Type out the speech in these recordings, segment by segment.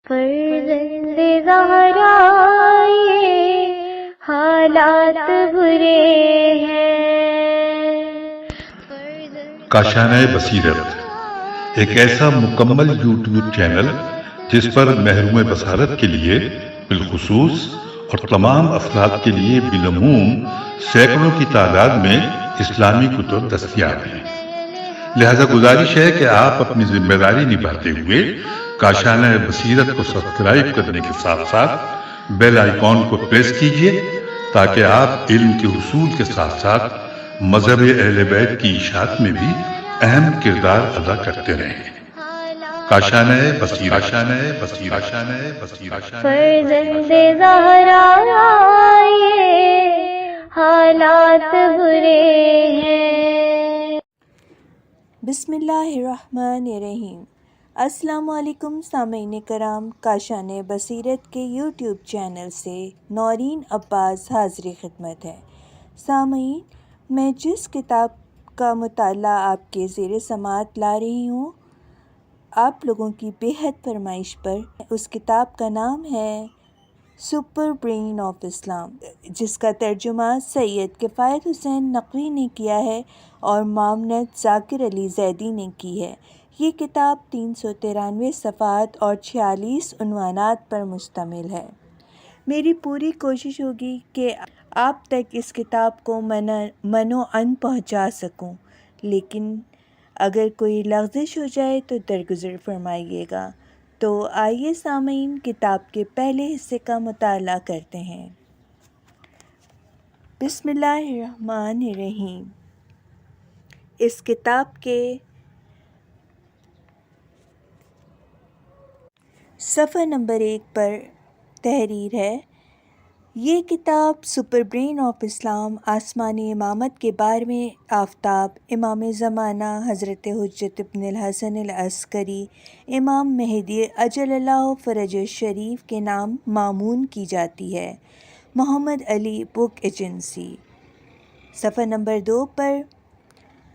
فرزند زہرا یہ حالات برے ہیں۔ کاشانۂ بصیرت ایک ایسا مکمل یوٹیوب چینل جس پر محروم بصارت کے لیے بالخصوص اور تمام افراد کے لیے بالعموم سینکڑوں کی تعداد میں اسلامی کتب دستیاب ہیں۔ لہذا گزارش ہے کہ آپ اپنی ذمہ داری نبھاتے ہوئے کاشانۂ بصیرت کو سبسکرائب کرنے کے ساتھ ساتھ بیل آئیکن کو پریس کیجیے تاکہ آپ علم کے حصول کے ساتھ ساتھ مذہب اہل بیت کی اشاعت میں بھی اہم کردار ادا کرتے رہیں۔ کاشانۂ بصیرت، کاشانۂ بصیرت، کاشانۂ بصیرت۔ فرزند زہرا یہ حالات برے ہیں۔ بسم اللہ الرحمن الرحیم۔ السلام علیکم سامعین کرام، کاشانۂ بصیرت کے یوٹیوب چینل سے نورین عباس حاضر خدمت ہے۔ سامعین، میں جس کتاب کا مطالعہ آپ کے زیر سماعت لا رہی ہوں، آپ لوگوں کی بے حد فرمائش پر اس کتاب کا نام ہے سپر برین آف اسلام، جس کا ترجمہ سید کفایت حسین نقوی نے کیا ہے اور معاونت ذاکر علی زیدی نے کی ہے۔ یہ کتاب 393 صفحات اور 46 عنوانات پر مشتمل ہے۔ میری پوری کوشش ہوگی کہ آپ تک اس کتاب کو منوعاً پہنچا سکوں، لیکن اگر کوئی لغزش ہو جائے تو درگزر فرمائیے گا۔ تو آئیے سامعین، کتاب کے پہلے حصے کا مطالعہ کرتے ہیں۔ بسم اللہ الرحمن الرحیم۔ اس کتاب کے صفحہ نمبر 1 پر تحریر ہے: یہ کتاب سپر برین آف اسلام، آسمانی امامت کے 12ویں آفتاب، امام زمانہ حضرت حجت ابن الحسن العسکری، امام مہدی عجل اللہ فرجہ الشریف کے نام مامون کی جاتی ہے۔ Muhammad Ali book agency. صفحہ نمبر 2 پر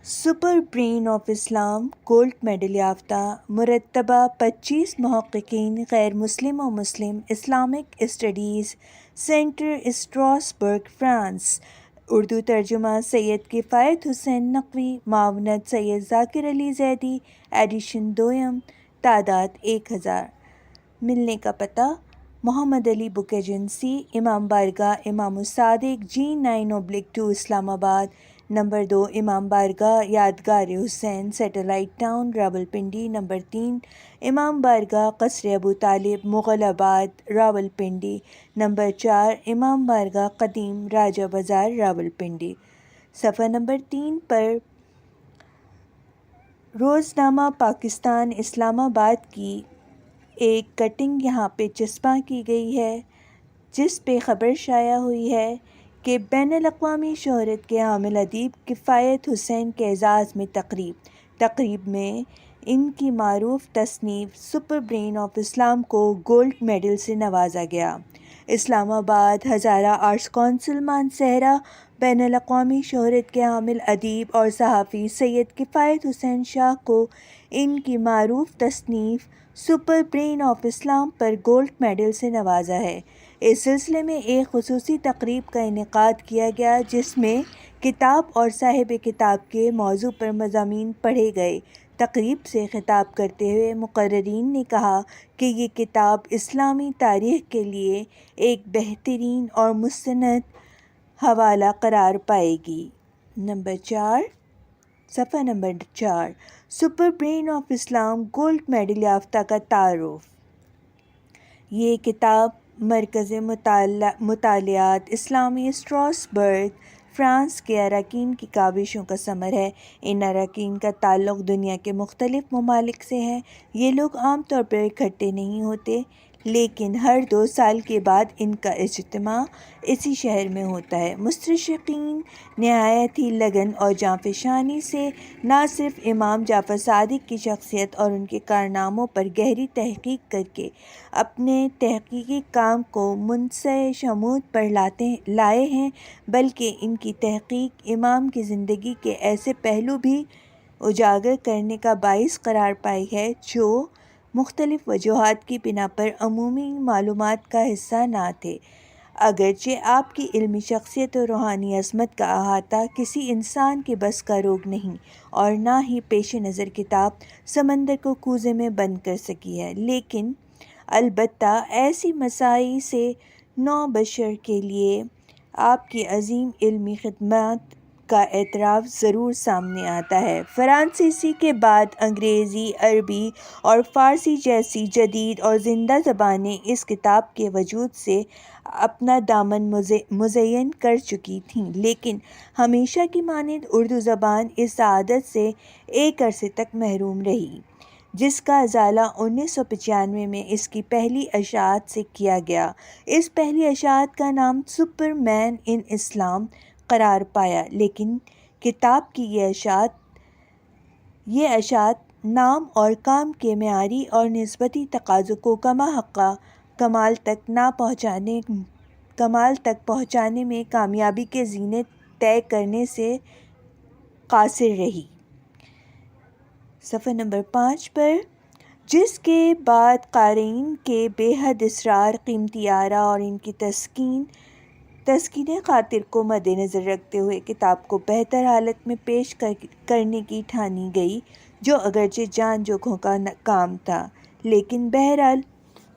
super brain of Islam, gold medal یافتہ، مرتبہ 25 محققین، غیر مسلم و مسلم، Islamic studies centre, Strasbourg, France. Urdu ترجمہ سید کفایت حسین نقوی، معاونت سید ذاکر علی زیدی، ایڈیشن دوم، تعداد 1000۔ ملنے کا پتہ: محمد علی بک ایجنسی، امام بارگاہ امام الصادق، G9/2 اسلام آباد۔ نمبر 2 امام بارگاہ یادگار حسین، سیٹلائٹ ٹاؤن، راولپنڈی۔ نمبر 3 امام بارگاہ قصر ابو طالب، مغل آباد، راولپنڈی۔ نمبر 4 امام بارگاہ قدیم، راجہ بازار، راولپنڈی۔ صفحہ نمبر 3 پر روزنامہ پاکستان اسلام آباد کی ایک کٹنگ یہاں پہ چسپاں کی گئی ہے، جس پہ خبر شائع ہوئی ہے کہ بین الاقوامی شہرت کے حامل ادیب کفایت حسین کے اعزاز میں تقریب میں ان کی معروف تصنیف سپر برین آف اسلام کو گولڈ میڈل سے نوازا گیا۔ اسلام آباد، ہزارہ آرٹس کونسل، مانسہرہ۔ بین الاقوامی شہرت کے حامل ادیب اور صحافی سید کفایت حسین شاہ کو ان کی معروف تصنیف سپر برین آف اسلام پر گولڈ میڈل سے نوازا ہے۔ اس سلسلے میں ایک خصوصی تقریب کا انعقاد کیا گیا، جس میں کتاب اور صاحب کتاب کے موضوع پر مضامین پڑھے گئے۔ تقریب سے خطاب کرتے ہوئے مقررین نے کہا کہ یہ کتاب اسلامی تاریخ کے لیے ایک بہترین اور مستند حوالہ قرار پائے گی۔ نمبر 4 صفحہ نمبر 4 super brain of Islam, gold medal یافتہ کا تعارف۔ یہ کتاب مرکز مطالعات اسلامی اسٹراسبرگ، فرانس کے اراکین کی کاوشوں کا ثمر ہے۔ ان اراکین کا تعلق دنیا کے مختلف ممالک سے ہے۔ یہ لوگ عام طور پر اکٹھے نہیں ہوتے، لیکن ہر 2 سال کے بعد ان کا اجتماع اسی شہر میں ہوتا ہے۔ مستشرقین نہایت ہی لگن اور جانفشانی سے نہ صرف امام جعفر صادق کی شخصیت اور ان کے کارناموں پر گہری تحقیق کر کے اپنے تحقیقی کام کو منصہ شمود پر لائے ہیں، بلکہ ان کی تحقیق امام کی زندگی کے ایسے پہلو بھی اجاگر کرنے کا باعث قرار پائی ہے جو مختلف وجوہات کی بنا پر عمومی معلومات کا حصہ نہ تھے۔ اگرچہ آپ کی علمی شخصیت اور روحانی عظمت کا احاطہ کسی انسان کے بس کا روگ نہیں اور نہ ہی پیش نظر کتاب سمندر کو کوزے میں بند کر سکی ہے، لیکن البتہ ایسی مساعی سے نو بشر کے لیے آپ کی عظیم علمی خدمات کا اعتراف ضرور سامنے آتا ہے۔ فرانسیسی کے بعد انگریزی، عربی اور فارسی جیسی جدید اور زندہ زبانیں اس کتاب کے وجود سے اپنا دامن مزین کر چکی تھیں، لیکن ہمیشہ کی مانند اردو زبان اس سعادت سے ایک عرصے تک محروم رہی، جس کا ازالہ 1995 میں اس کی پہلی اشاعت سے کیا گیا۔ اس پہلی اشاعت کا نام سپر مین ان اسلام قرار پایا، لیکن کتاب کی یہ اشاعت نام اور کام کے معیاری اور نسبتی تقاضوں کو کما حقہ کمال تک پہنچانے میں کامیابی کے زینے طے کرنے سے قاصر رہی۔ صفحہ نمبر 5 پر جس کے بعد قارئین کے بے حد اصرار، قیمتی آراء اور ان کی تسکین خاطر کو مد نظر رکھتے ہوئے کتاب کو بہتر حالت میں پیش کرنے کی ٹھانی گئی، جو اگرچہ جان جوکھوں کا کام تھا، لیکن بہرحال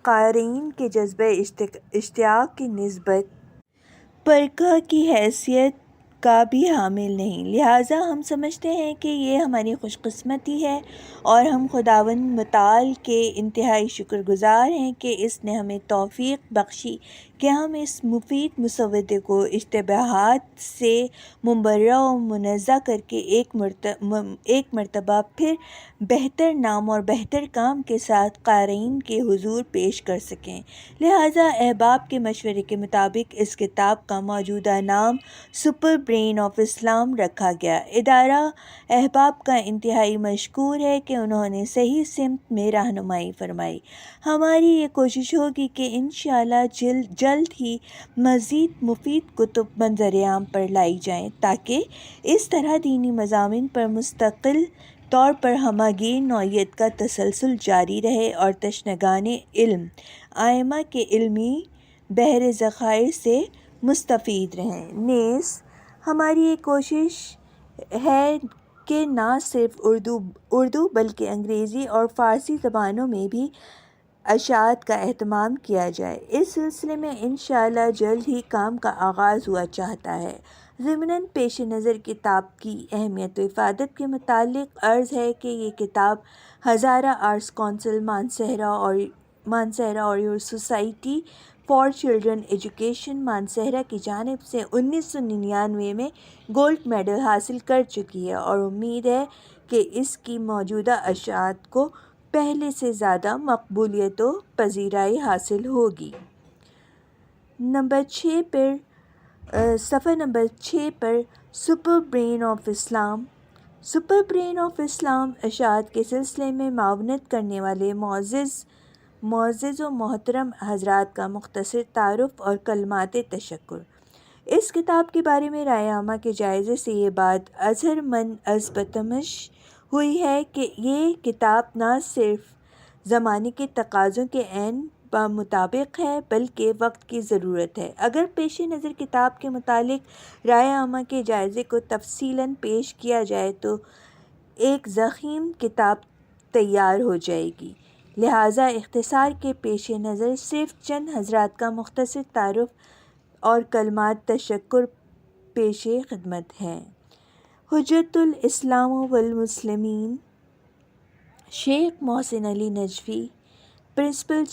قارئین کے جذبہ اشتیاق کی نسبت پرکھا کی حیثیت کا بھی حامل نہیں۔ لہٰذا ہم سمجھتے ہیں کہ یہ ہماری خوش قسمتی ہے اور ہم خداوند متعال کے انتہائی شکر گزار ہیں کہ اس نے ہمیں توفیق بخشی کہ ہم اس مفید مسودے کو اشتباہات سے مبرہ و منزہ کر کے ایک مرتبہ پھر بہتر نام اور بہتر کام کے ساتھ قارئین کے حضور پیش کر سکیں۔ لہٰذا احباب کے مشورے کے مطابق اس کتاب کا موجودہ نام سپر برین آف اسلام رکھا گیا۔ ادارہ احباب کا انتہائی مشکور ہے کہ انہوں نے صحیح سمت میں رہنمائی فرمائی۔ ہماری یہ کوشش ہوگی کہ انشاءاللہ جلد ہی مزید مفید کتب منظر عام پر لائی جائیں، تاکہ اس طرح دینی مضامین پر مستقل طور پر ہمہ گیر نوعیت کا تسلسل جاری رہے اور تشنگان علم ائمہ کے علمی بحر ذخائر سے مستفید رہیں۔ نیز ہماری یہ کوشش ہے کہ نہ صرف اردو بلکہ انگریزی اور فارسی زبانوں میں بھی اشاعت کا اہتمام کیا جائے۔ اس سلسلے میں انشاءاللہ جلد ہی کام کا آغاز ہوا چاہتا ہے۔ ضمناً پیش نظر کتاب کی اہمیت و افادت کے متعلق عرض ہے کہ یہ کتاب ہزارہ آرٹس کونسل مانسہرہ اور society for children education Mansehra کی جانب سے 1999 میں گولڈ میڈل حاصل کر چکی ہے اور امید ہے کہ اس کی موجودہ اشاعت کو پہلے سے زیادہ مقبولیت و پذیرائی حاصل ہوگی۔ صفحہ نمبر 6 پر super brain of Islam. Super brain of Islam اشاعت کے سلسلے میں معاونت کرنے والے معزز و محترم حضرات کا مختصر تعارف اور کلمات تشکر۔ اس کتاب کے بارے میں رائے عامہ کے جائزے سے یہ بات اظہر من از بتمش ہوئی ہے کہ یہ کتاب نہ صرف زمانے کے تقاضوں کے عین مطابق ہے بلکہ وقت کی ضرورت ہے۔ اگر پیش نظر کتاب کے متعلق رائے عامہ کے جائزے کو تفصیلاً پیش کیا جائے تو ایک ضخیم کتاب تیار ہو جائے گی، لہٰذا اختصار کے پیش نظر صرف چند حضرات کا مختصر تعارف اور کلمات تشکر پیش خدمت ہیں۔ حجۃ الاسلام والمسلمین شیخ محسن علی نجفی، پرنسپل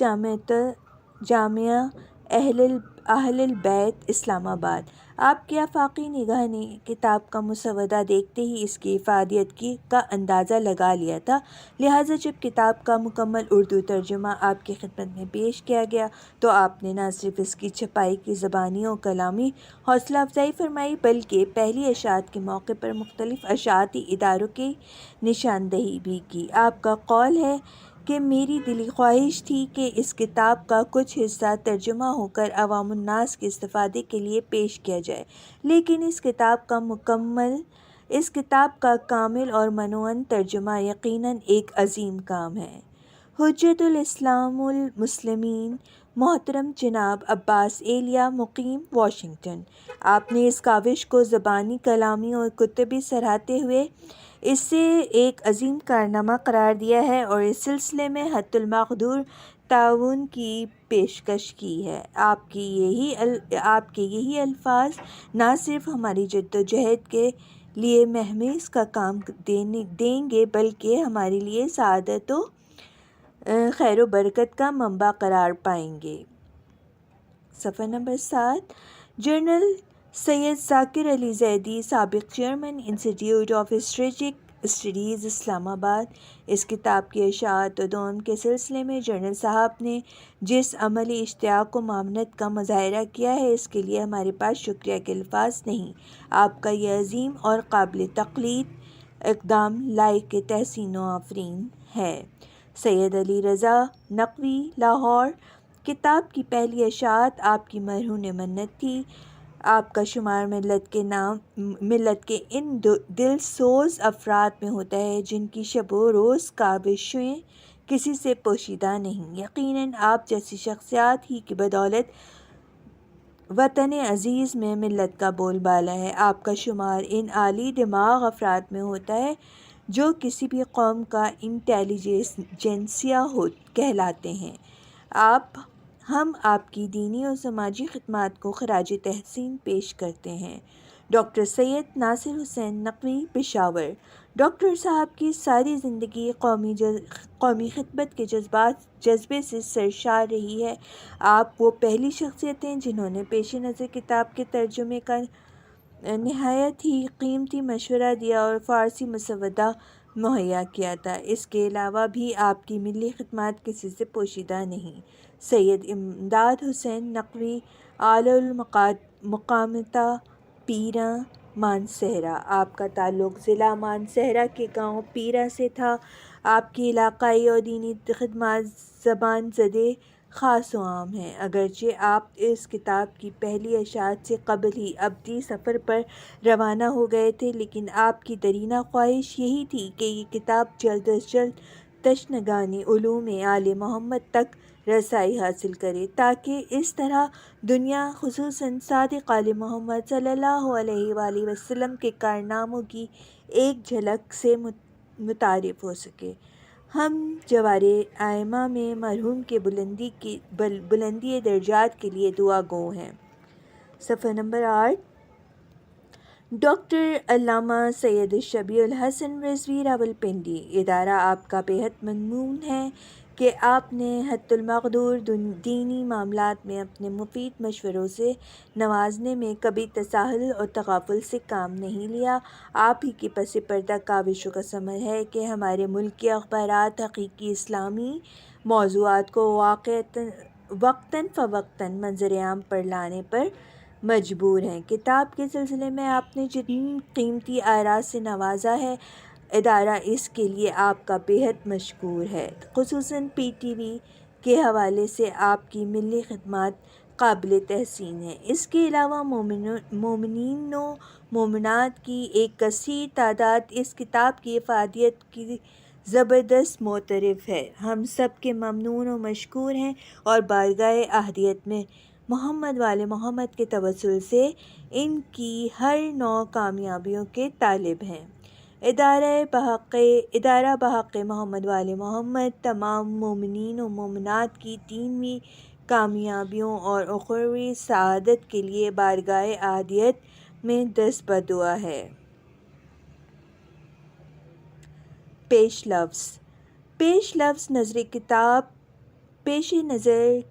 جامعہ اہل البیت اسلام آباد۔ آپ کی آفاقی نگاہ نے کتاب کا مسودہ دیکھتے ہی اس کی افادیت کا اندازہ لگا لیا تھا، لہٰذا جب کتاب کا مکمل اردو ترجمہ آپ کی خدمت میں پیش کیا گیا تو آپ نے نہ صرف اس کی چھپائی کی زبانی و کلامی حوصلہ افزائی فرمائی بلکہ پہلی اشاعت کے موقع پر مختلف اشاعتی اداروں کی نشاندہی بھی کی۔ آپ کا قول ہے کہ میری دلی خواہش تھی کہ اس کتاب کا کچھ حصہ ترجمہ ہو کر عوام الناس کے استفادے کے لیے پیش کیا جائے، لیکن اس کتاب کا کامل اور منوّن ترجمہ یقیناً ایک عظیم کام ہے۔ حجت الاسلام المسلمین محترم جناب عباس ایلیا مقیم واشنگٹن، آپ نے اس کاوش کو زبانی، کلامی اور کتبی سراہتے ہوئے اسے ایک عظیم کارنامہ قرار دیا ہے اور اس سلسلے میں حد المقدور تعاون کی پیشکش کی ہے۔ آپ کے یہی الفاظ نہ صرف ہماری جدوجہد کے لیے مہمیز کا کام دیں گے بلکہ ہمارے لیے سعادت و خیر و برکت کا منبع قرار پائیں گے۔ صفحہ نمبر 7۔ جنرل سید ذاکر علی زیدی، سابق chairman institute of strategic studies Islamabad, اس کتاب کی اشاعت و دعم کے سلسلے میں جنرل صاحب نے جس عملی اشتیاق و معاونت کا مظاہرہ کیا ہے اس کے لیے ہمارے پاس شکریہ کے الفاظ نہیں۔ آپ کا یہ عظیم اور قابل تقلید اقدام لائق تحسین و آفرین ہے۔ سید علی رضا نقوی، لاہور۔ کتاب کی پہلی اشاعت آپ کی مرہون منت تھی۔ آپ کا شمار ملت کے ان دل سوز افراد میں ہوتا ہے جن کی شب و روز کاوشیں کسی سے پوشیدہ نہیں۔ یقیناً آپ جیسی شخصیات ہی کی بدولت وطن عزیز میں ملت کا بول بالا ہے۔ آپ کا شمار ان عالی دماغ افراد میں ہوتا ہے جو کسی بھی قوم کا انٹیلیجنسیا کہلاتے ہیں۔ ہم آپ کی دینی اور سماجی خدمات کو خراج تحسین پیش کرتے ہیں۔ ڈاکٹر سید ناصر حسین نقوی، پشاور۔ ڈاکٹر صاحب کی ساری زندگی قومی خدمت کے جذبے سے سرشار رہی ہے۔ آپ وہ پہلی شخصیت ہیں جنہوں نے پیش نظر کتاب کے ترجمے کا نہایت ہی قیمتی مشورہ دیا اور فارسی مسودہ مہیا کیا تھا۔ اس کے علاوہ بھی آپ کی ملی خدمات کسی سے پوشیدہ نہیں۔ سید امداد حسین نقوی، اعلی المقامات، پیراں، مانسہرہ۔ آپ کا تعلق ضلع مانسہرہ کے گاؤں پیراں سے تھا۔ آپ کی علاقائی اور دینی خدمات زبان زدِ خاص و عام ہیں۔ اگرچہ آپ اس کتاب کی پہلی اشاعت سے قبل ہی ابدی سفر پر روانہ ہو گئے تھے، لیکن آپ کی دیرینہ خواہش یہی تھی کہ یہ کتاب جلد از جلد تشنگان علوم آل محمد تک رسائی حاصل کرے تاکہ اس طرح دنیا خصوصاً صادق آل محمد صلی اللہ علیہ وآلہ وسلم کے کارناموں کی ایک جھلک سے متعارف ہو سکے۔ ہم جوار ائمہ میں مرحوم کے بلندی درجات کے لیے دعا گو ہیں۔ صفحہ نمبر 8۔ ڈاکٹر علامہ سید شبیہ الحسن رضوی، راولپنڈی۔ ادارہ آپ کا بےحد ممنون ہے کہ آپ نے حد المقدور دینی معاملات میں اپنے مفید مشوروں سے نوازنے میں کبھی تساہل اور تغافل سے کام نہیں لیا۔ آپ ہی کی پس پردہ کاوشوں کا ثمر ہے کہ ہمارے ملک کے اخبارات حقیقی اسلامی موضوعات کو وقتاً فوقتاً منظر عام پر لانے پر مجبور ہیں۔ کتاب کے سلسلے میں آپ نے جن قیمتی آراء سے نوازا ہے، ادارہ اس کے لیے آپ کا بےحد مشکور ہے۔ خصوصاً پی ٹی وی کے حوالے سے آپ کی ملی خدمات قابل تحسین ہیں۔ اس کے علاوہ مومنین و مومنات کی ایک کثیر تعداد اس کتاب کی افادیت کی زبردست معترف ہے۔ ہم سب کے ممنون و مشکور ہیں اور بارگاہ احدیت میں محمد وآل محمد کے توسل سے ان کی ہر نوع کامیابیوں کے طالب ہیں۔ ادارہ بحق محمد وآل محمد تمام مومنین و مومنات کی دینی کامیابیوں اور اخروی سعادت کے لیے بارگاہ احدیت میں دست بدعا ہے۔ پیش لفظ نظر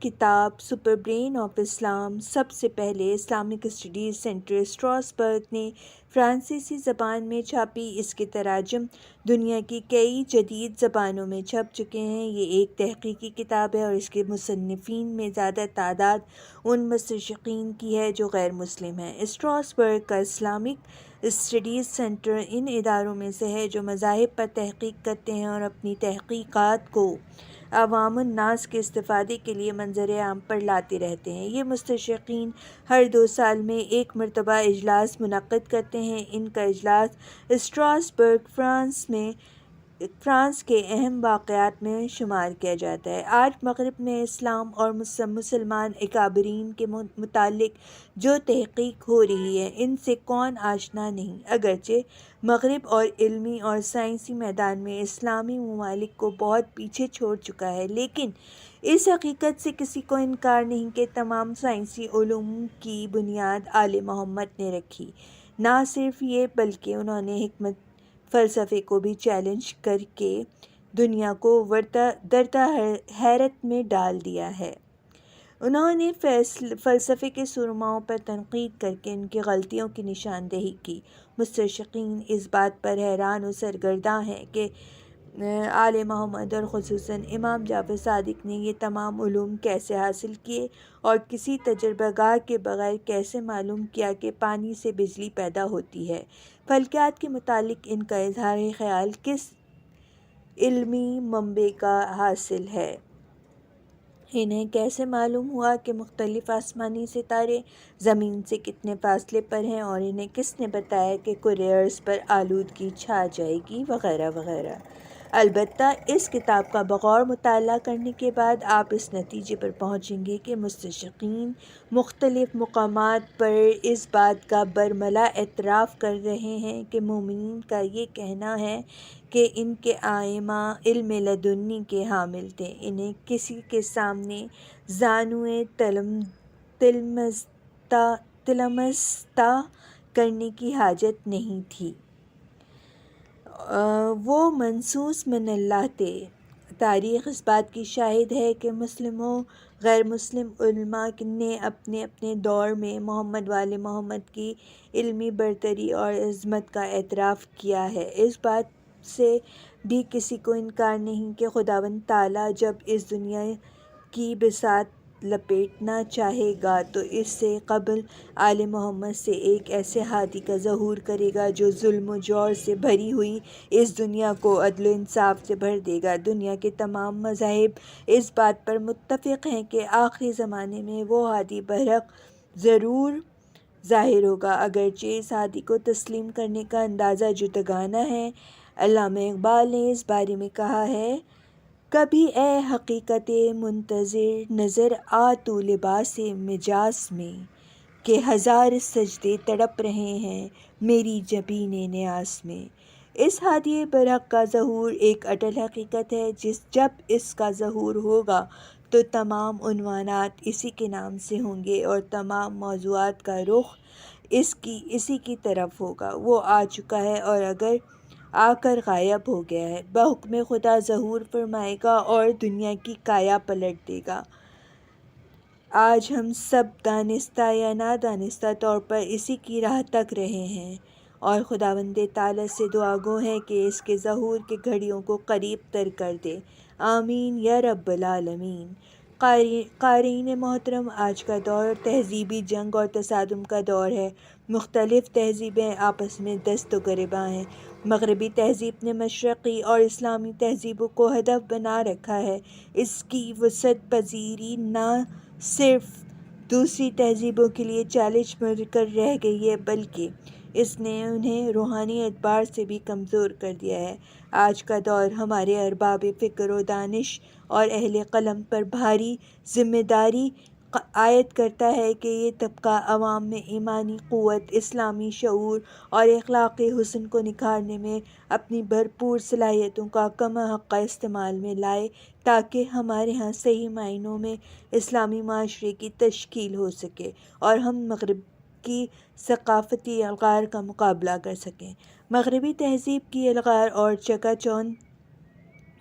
کتاب سپر برین آف اسلام سب سے پہلے اسلامک اسٹڈیز سینٹر اسٹراسبرگ نے فرانسیسی زبان میں چھاپی۔ اس کے تراجم دنیا کی کئی جدید زبانوں میں چھپ چکے ہیں۔ یہ ایک تحقیقی کتاب ہے اور اس کے مصنفین میں زیادہ تعداد ان مستشرقین کی ہے جو غیر مسلم ہیں۔ اسٹراسبرگ کا اسلامک اسٹڈیز سینٹر ان اداروں میں سے ہے جو مذاہب پر تحقیق کرتے ہیں اور اپنی تحقیقات کو عوام الناس کے استفادے کے لیے منظر عام پر لاتے رہتے ہیں۔ یہ مستشرقین ہر 2 سال میں ایک مرتبہ اجلاس منعقد کرتے ہیں۔ ان کا اجلاس اسٹراسبرگ، فرانس میں فرانس کے اہم واقعات میں شمار کیا جاتا ہے۔ آج مغرب میں اسلام اور مسلمان اکابرین کے متعلق جو تحقیق ہو رہی ہے ان سے کون آشنا نہیں۔ اگرچہ مغرب اور علمی اور سائنسی میدان میں اسلامی ممالک کو بہت پیچھے چھوڑ چکا ہے، لیکن اس حقیقت سے کسی کو انکار نہیں کہ تمام سائنسی علوم کی بنیاد آل محمد نے رکھی۔ نہ صرف یہ بلکہ انہوں نے حکمت فلسفے کو بھی چیلنج کر کے دنیا کو درتا حیرت میں ڈال دیا ہے۔ انہوں نے فلسفے کے سرماؤں پر تنقید کر کے ان کی غلطیوں کی نشاندہی کی۔ مستشرقین اس بات پر حیران و سرگرداں ہیں کہ آل محمد اور خصوصاً امام جعفر صادق نے یہ تمام علوم کیسے حاصل کیے اور کسی تجربہ گاہ کے بغیر کیسے معلوم کیا کہ پانی سے بجلی پیدا ہوتی ہے۔ فلکیات کے متعلق ان کا اظہار خیال کس علمی منبع کا حاصل ہے؟ انہیں کیسے معلوم ہوا کہ مختلف آسمانی ستارے زمین سے کتنے فاصلے پر ہیں اور انہیں کس نے بتایا کہ کرۂ ارض پر آلودگی چھا جائے گی وغیرہ وغیرہ۔ البتہ اس کتاب کا بغور مطالعہ کرنے کے بعد آپ اس نتیجے پر پہنچیں گے کہ مستشرقین مختلف مقامات پر اس بات کا برملا اعتراف کر رہے ہیں کہ مومنین کا یہ کہنا ہے کہ ان کے ائمہ علم لدنی کے حامل تھے، انہیں کسی کے سامنے زانوئے تلمستا کرنے کی حاجت نہیں تھی، وہ منصوص من اللہ تھے۔ تاریخ اس بات کی شاہد ہے کہ مسلم و غیر مسلم علماء نے اپنے اپنے دور میں محمد و آل محمد کی علمی برتری اور عظمت کا اعتراف کیا ہے۔ اس بات سے بھی کسی کو انکار نہیں کہ خداوند تعالیٰ جب اس دنیا کی بساط لپیٹنا چاہے گا تو اس سے قبل آل محمد سے ایک ایسے ہادی کا ظہور کرے گا جو ظلم و جور سے بھری ہوئی اس دنیا کو عدل و انصاف سے بھر دے گا۔ دنیا کے تمام مذاہب اس بات پر متفق ہیں کہ آخری زمانے میں وہ ہادی برحق ضرور ظاہر ہوگا، اگرچہ اس ہادی کو تسلیم کرنے کا اندازہ جداگانہ ہے۔ علامہ اقبال نے اس بارے میں کہا ہے: کبھی اے حقیقت منتظر نظر آ تو لباس مجاز میں، کہ ہزار سجدے تڑپ رہے ہیں میری جبین نیاز میں۔ اس ہادی برحق کا ظہور ایک اٹل حقیقت ہے، جب اس کا ظہور ہوگا تو تمام عنوانات اسی کے نام سے ہوں گے اور تمام موضوعات کا رخ اسی کی طرف ہوگا۔ وہ آ چکا ہے اور اگر آ کر غائب ہو گیا ہے، بحکم خدا ظہور فرمائے گا اور دنیا کی کایا پلٹ دے گا۔ آج ہم سب دانستہ یا نادانستہ طور پر اسی کی راہ تک رہے ہیں اور خداوند تعالیٰ سے دعا گو ہیں کہ اس کے ظہور کے گھڑیوں کو قریب تر کر دے۔ آمین یا رب العالمین۔ قارئین محترم، آج کا دور تہذیبی جنگ اور تصادم کا دور ہے۔ مختلف تہذیبیں آپس میں دست و گریباں ہیں۔ مغربی تہذیب نے مشرقی اور اسلامی تہذیبوں کو ہدف بنا رکھا ہے۔ اس کی وسعت پذیری نہ صرف دوسری تہذیبوں کے لیے چیلنج بن کر رہ گئی ہے بلکہ اس نے انہیں روحانی اعتبار سے بھی کمزور کر دیا ہے۔ آج کا دور ہمارے ارباب فکر و دانش اور اہل قلم پر بھاری ذمہ داری عائد کرتا ہے کہ یہ طبقہ عوام میں ایمانی قوت، اسلامی شعور اور اخلاقی حسن کو نکھارنے میں اپنی بھرپور صلاحیتوں کا کم حق استعمال میں لائے تاکہ ہمارے ہاں صحیح معنوں میں اسلامی معاشرے کی تشکیل ہو سکے اور ہم مغرب کی ثقافتی الغار کا مقابلہ کر سکیں۔ مغربی تہذیب کی الغار اور چکا چوندھ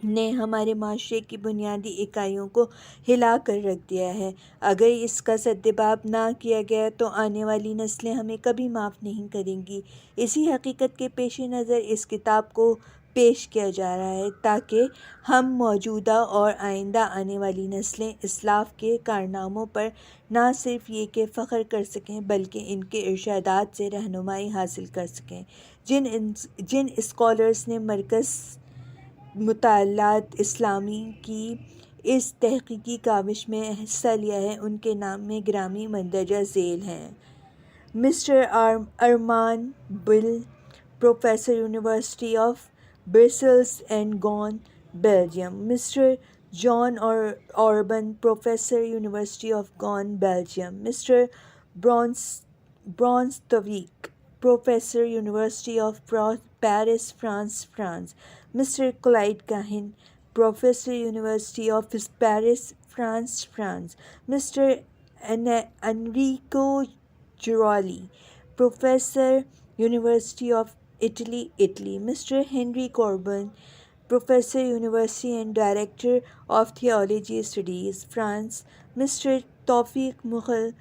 نے ہمارے معاشرے کی بنیادی اکائیوں کو ہلا کر رکھ دیا ہے۔ اگر اس کا سدباب نہ کیا گیا تو آنے والی نسلیں ہمیں کبھی معاف نہیں کریں گی۔ اسی حقیقت کے پیش نظر اس کتاب کو پیش کیا جا رہا ہے تاکہ ہم موجودہ اور آئندہ آنے والی نسلیں اسلاف کے کارناموں پر نہ صرف یہ کہ فخر کر سکیں بلکہ ان کے ارشادات سے رہنمائی حاصل کر سکیں۔ جن اسکالرز نے مرکز مطالعات اسلامی کی اس تحقیقی کاوش میں حصہ لیا ہے ان کے نام میں گرامی مندرجہ ذیل ہیں: mister Armand Bell, professor, university of Brussels and Gone, Belgium. Mr. John Orban, Professor, University of Gone, Belgium. Mr. Bronstowik, Professor, University of Paris, France. Mr. Clyde Cahin, Professor, University of Paris, France. Mr. Enrico Giroli, Professor, University of Italy. Mr. Henry Corbin, Professor, University and Director of Theology Studies, France. Mr. Tawfiq Mughal,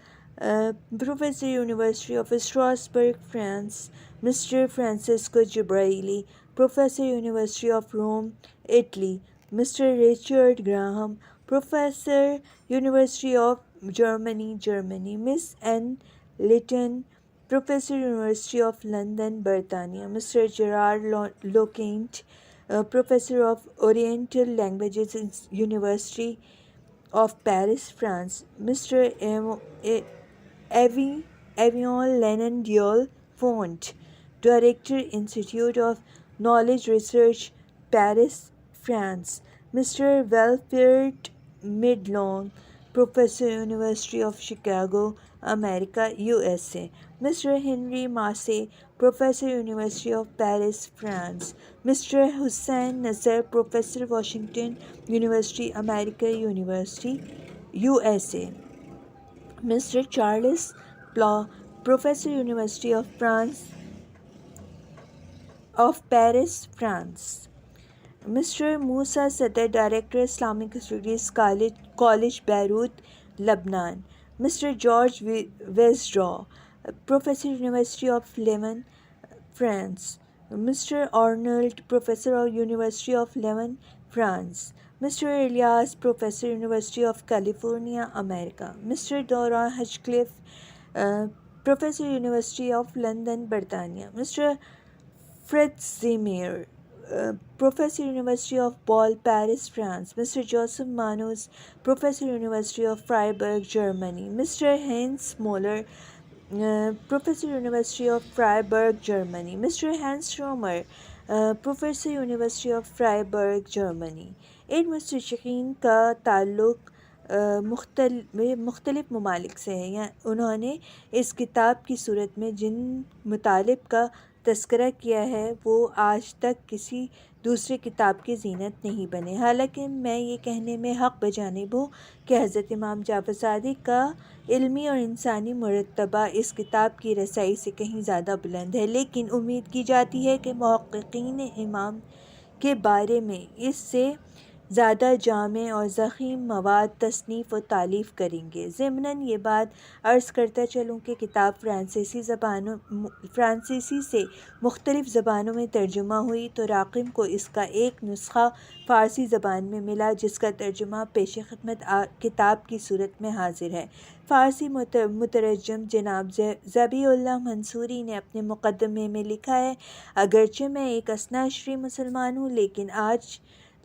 Professor, University of Strasbourg, France. Mr. Francisco Gibraili, Professor, University of Rome, Italy. Mr. Richard Graham, Professor, University of Germany. Miss Anne Lytton, Professor, University of London, Britannia. Mr. Gerard Loquent, Professor of Oriental Languages, University of Paris, France. Mr. Avion Lennon Diol Font, Director, Institute of Knowledge Research, Paris, France. Mr. Wilfred Midlong, Professor, University of Chicago, America, USA. Mr. Henry Massey, Professor, University of Paris, France. Mr. Hussein Nasser, Professor, Washington University, America, USA. Mr. Charles Plough, Professor, University of Paris, France. Mr. Musa Sadr, Director, Islamic Studies, College Beirut, Lebanon. Mr. George Wesdraw, Professor, University of Leuven, France. Mr. Arnold, Professor of University of Leuven, France. Mr. Elias, Professor, University of California, America. Mr. Dora Hinchcliffe, Professor, University of London, Britannia. Mr. Fritz Zimmer, Professor, University of Bâle, Paris, France. Mr. Joseph Manus, Professor, University of Freiburg, Germany. Mr. Heinz Moller, Professor, University of Freiburg, Germany. Mr. Hans Romer, Professor, University of Freiburg, Germany. ان مستشرقین کا تعلق مختلف ممالک سے ہے، یا انہوں نے اس کتاب کی صورت میں جن مطالب کا تذکرہ کیا ہے وہ آج تک کسی دوسرے کتاب کی زینت نہیں بنے، حالانکہ میں یہ کہنے میں حق بجانب ہوں کہ حضرت امام جعفر صادق کا علمی اور انسانی مرتبہ اس کتاب کی رسائی سے کہیں زیادہ بلند ہے، لیکن امید کی جاتی ہے کہ محققین امام کے بارے میں اس سے زیادہ جامع اور ضخیم مواد تصنیف و تالیف کریں گے۔ ضمناً یہ بات عرض کرتا چلوں کہ کتاب فرانسیسی سے مختلف زبانوں میں ترجمہ ہوئی تو راقم کو اس کا ایک نسخہ فارسی زبان میں ملا، جس کا ترجمہ پیش خدمت کتاب کی صورت میں حاضر ہے۔ فارسی مترجم جناب ذبیح اللہ منصوری نے اپنے مقدمے میں لکھا ہے، اگرچہ میں ایک اثنا عشری مسلمان ہوں،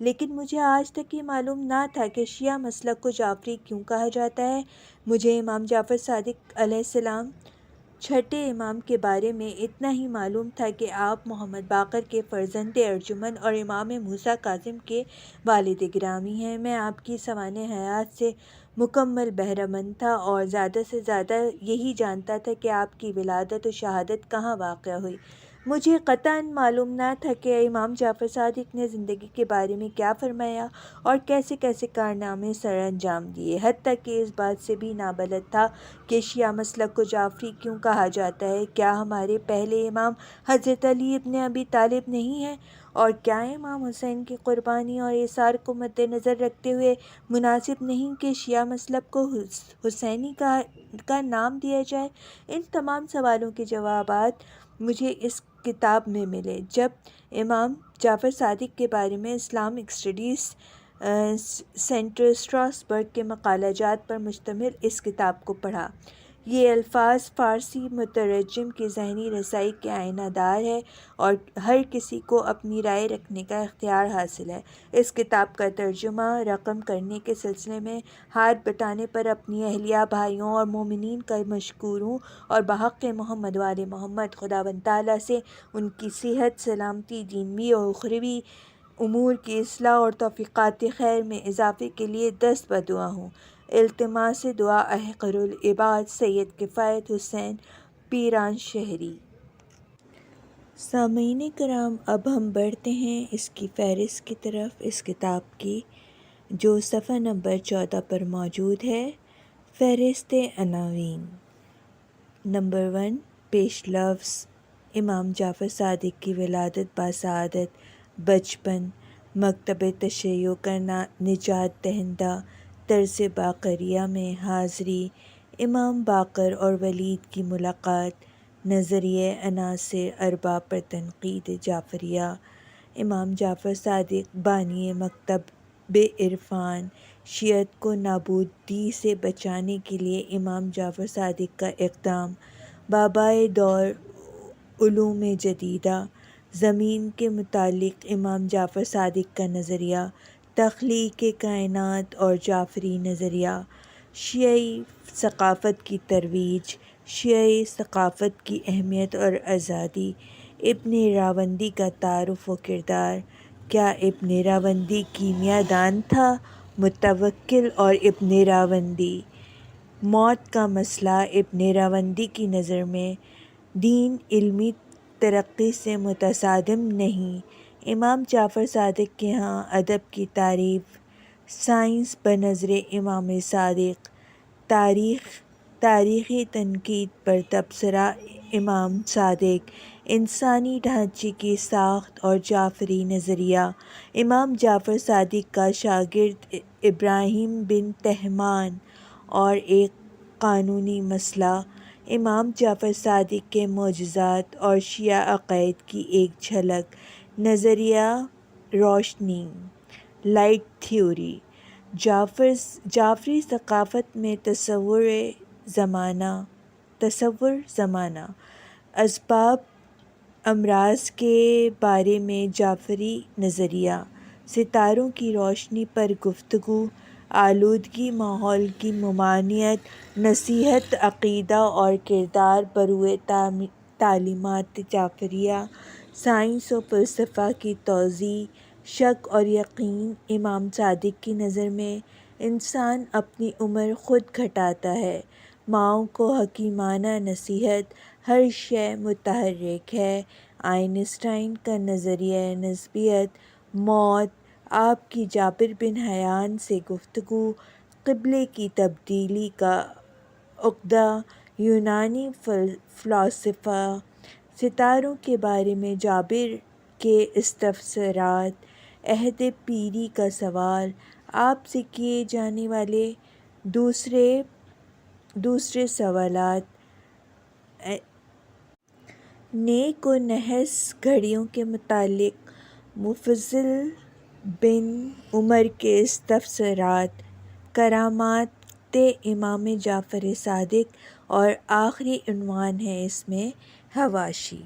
لیکن مجھے آج تک یہ معلوم نہ تھا کہ شیعہ مسلک کو جعفری کیوں کہا جاتا ہے۔ مجھے امام جعفر صادق علیہ السلام چھٹے امام کے بارے میں اتنا ہی معلوم تھا کہ آپ محمد باقر کے فرزند ارجمند اور امام موسیٰ کاظم کے والد گرامی ہیں۔ میں آپ کی سوانح حیات سے مکمل بہرہ مند تھا اور زیادہ سے زیادہ یہی جانتا تھا کہ آپ کی ولادت و شہادت کہاں واقع ہوئی۔ مجھے قطعاً معلوم نہ تھا کہ امام جعفر صادق نے زندگی کے بارے میں کیا فرمایا اور کیسے کیسے کارنامے سر انجام دیے، حتیٰ کہ اس بات سے بھی نابلد تھا کہ شیعہ مسلک کو جعفری کیوں کہا جاتا ہے۔ کیا ہمارے پہلے امام حضرت علی ابن ابی طالب نہیں ہیں؟ اور کیا امام حسین کی قربانی اور ایثار کو مد نظر رکھتے ہوئے مناسب نہیں کہ شیعہ مسلک کو حسینی کا نام دیا جائے؟ ان تمام سوالوں کے جوابات مجھے اس کتاب میں ملے جب امام جعفر صادق کے بارے میں اسلامک اسٹڈیز سینٹر اسٹراسبرگ کے مقالہ جات پر مشتمل اس کتاب کو پڑھا۔ یہ الفاظ فارسی مترجم کی ذہنی رسائی کے آئینہ دار ہے اور ہر کسی کو اپنی رائے رکھنے کا اختیار حاصل ہے۔ اس کتاب کا ترجمہ رقم کرنے کے سلسلے میں ہاتھ بٹانے پر اپنی اہلیہ، بھائیوں اور مومنین کا مشکور ہوں اور بحق محمد وآل محمد خداوند تعالیٰ سے ان کی صحت، سلامتی، دینی اور اخروی امور کی اصلاح اور توفیقات خیر میں اضافے کے لیے دست بدعا ہوں۔ التماس دعا احقر العباد سید کفایت حسین پیران شہری۔ سامعین کرام، اب ہم بڑھتے ہیں اس کی فہرست کی طرف، اس کتاب کی، جو صفحہ نمبر 14 پر موجود ہے۔ فہرست عناوین: نمبر 1، پیش لفظ: امام جعفر صادق کی ولادت باسعادت بچپن، مکتب تشیع کا نجات دہندہ طرز باقریہ میں حاضری، امام باقر اور ولید کی ملاقات، نظریہ عناصر اربع پر تنقید جعفریہ، امام جعفر صادق بانی مکتب عرفان، شیعت کو نابودی سے بچانے کے لیے امام جعفر صادق کا اقدام، بابائے دور علوم جدیدہ، زمین کے متعلق امام جعفر صادق کا نظریہ، تخلیق کائنات اور جعفری نظریہ، شیعی ثقافت کی ترویج، شیعی ثقافت کی اہمیت اور آزادی، ابن راوندی کا تعارف و کردار۔ کیا ابن راوندی کیمیا دان تھا؟ متوکل اور ابن راوندی۔ موت کا مسئلہ ابن راوندی کی نظر میں دین علمی ترقی سے متصادم نہیں۔ امام جعفر صادق کے ہاں ادب کی تعریف، سائنس بنظر امام صادق، تاریخی تنقید پر تبصرہ امام صادق، انسانی ڈھانچے کی ساخت اور جعفری نظریہ، امام جعفر صادق کا شاگرد ابراہیم بن طہمان اور ایک قانونی مسئلہ، امام جعفر صادق کے معجزات اور شیعہ عقائد کی ایک جھلک، نظریہ روشنی، لائٹ تھیوری، جعفری ثقافت میں تصور زمانہ، اسباب امراض کے بارے میں جعفری نظریہ، ستاروں کی روشنی پر گفتگو، آلودگی، ماحول کی ممانعت، نصیحت، عقیدہ اور کردار بروئے تعلیمات جعفریہ، سائنس و فلسفہ کی توضیح، شک اور یقین۔ امام صادق کی نظر میں انسان اپنی عمر خود گھٹاتا ہے، ماؤں کو حکیمانہ نصیحت، ہر شے متحرک ہے۔ آئنسٹائن کا نظریہ نسبیت، موت، آپ کی جابر بن حیان سے گفتگو، قبلے کی تبدیلی کا عقدہ، یونانی فلاسفہ، ستاروں کے بارے میں جابر کے استفسارات، عہد پیری کا سوال، آپ سے کیے جانے والے دوسرے سوالات، نیک و نحس گھڑیوں کے متعلق مفضل بن عمر کے استفسارات، کرامات امام جعفر صادق، اور آخری عنوان ہے اس میں حواشی۔